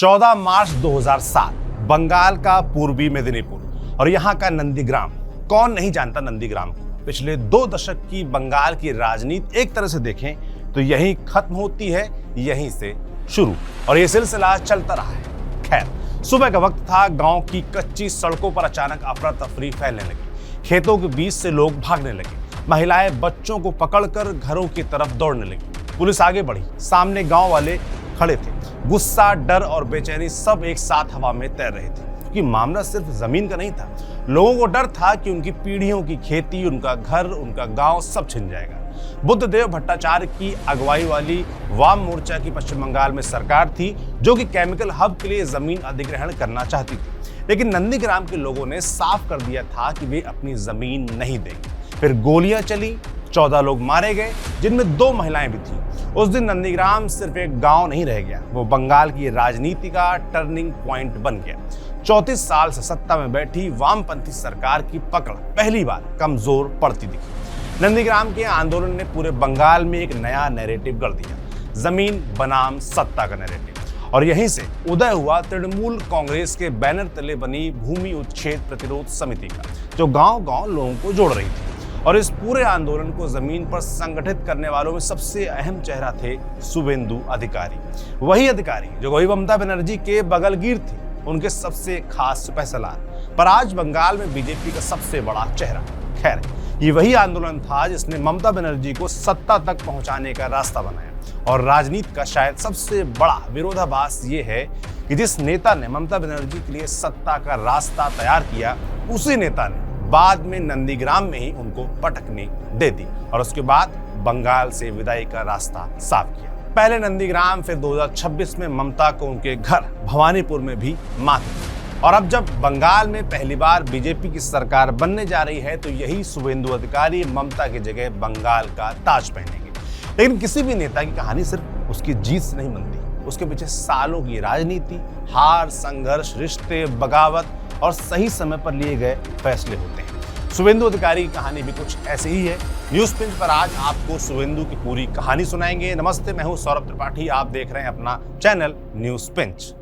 14 मार्च 2007 बंगाल का पूर्वी मेदिनीपुर और यहाँ का नंदीग्राम। कौन नहीं जानता नंदीग्राम को। पिछले 2 दशक की बंगाल की राजनीति एक तरह से देखें तो यहीं खत्म होती है, यहीं से शुरू, और ये सिलसिला चलता रहा है। खैर, सुबह का वक्त था। गांव की कच्ची सड़कों पर अचानक अफरा तफरी फैलने लगी। खेतों के बीच से लोग भागने लगे। महिलाएं बच्चों को पकड़कर घरों की तरफ दौड़ने लगी। पुलिस आगे बढ़ी। सामने गांव वाले खड़े थे। गुस्सा, डर और बेचैनी सब एक साथ हवा में तैर रहे थे, क्योंकि मामला सिर्फ जमीन का नहीं था। लोगों को डर था कि उनकी पीढ़ियों की खेती, उनका घर, उनका गांव सब छिन जाएगा। बुद्धदेव भट्टाचार्य की अगुवाई वाली वाम मोर्चा की पश्चिम बंगाल में सरकार थी, जो कि केमिकल हब के लिए जमीन अधिग्रहण करना चाहती थी। लेकिन नंदीग्राम के लोगों ने साफ कर दिया था कि वे अपनी जमीन नहीं देंगे। फिर गोलियां चली, 14 लोग मारे गए, जिनमें 2 महिलाएं भी थीं। उस दिन नंदीग्राम सिर्फ एक गांव नहीं रह गया, वो बंगाल की राजनीति का टर्निंग पॉइंट बन गया। 34 साल से सत्ता में बैठी वामपंथी सरकार की पकड़ पहली बार कमजोर पड़ती दिखी। नंदीग्राम के आंदोलन ने पूरे बंगाल में एक नया नैरेटिव गढ़ दिया, जमीन बनाम सत्ता का नैरेटिव। और यहीं से उदय हुआ तृणमूल कांग्रेस के बैनर तले बनी भूमि उच्छेद प्रतिरोध समिति का, जो गांव-गांव लोगों को जोड़ रही थी। और इस पूरे आंदोलन को जमीन पर संगठित करने वालों में सबसे अहम चेहरा थे शुभेंदु अधिकारी। वही अधिकारी जो वही ममता बनर्जी के बगलगीर थे, उनके सबसे खास सिपहसालार, पर आज बंगाल में बीजेपी का सबसे बड़ा चेहरा। खैर, ये वही आंदोलन था जिसने ममता बनर्जी को सत्ता तक पहुंचाने का रास्ता बनाया। और राजनीति का शायद सबसे बड़ा विरोधाभास ये है कि जिस नेता ने ममता बनर्जी के लिए सत्ता का रास्ता तैयार किया, उसी नेता ने बाद में नंदीग्राम में ही उनको पटकनी दे दी और उसके बाद बंगाल से विदाई का रास्ता साफ किया। पहले नंदीग्राम, फिर 2026 में ममता को उनके घर भवानीपुर में भी मात दी। और अब जब बंगाल में पहली बार बीजेपी की सरकार बनने जा रही है, तो यही शुभेंदु अधिकारी ममता की जगह बंगाल का ताज पहनेंगे। लेकिन किसी भी नेता की कहानी सिर्फ उसकी जीत से नहीं बनती, उसके पीछे सालों की राजनीति, हार, संघर्ष, रिश्ते, बगावत और सही समय पर लिए गए फैसले होते हैं। शुभेंदु अधिकारी की कहानी भी कुछ ऐसे ही है। न्यूज पिंच पर आज आपको शुभेंदु की पूरी कहानी सुनाएंगे। नमस्ते, मैं हूं सौरभ त्रिपाठी, आप देख रहे हैं अपना चैनल न्यूज पिंच।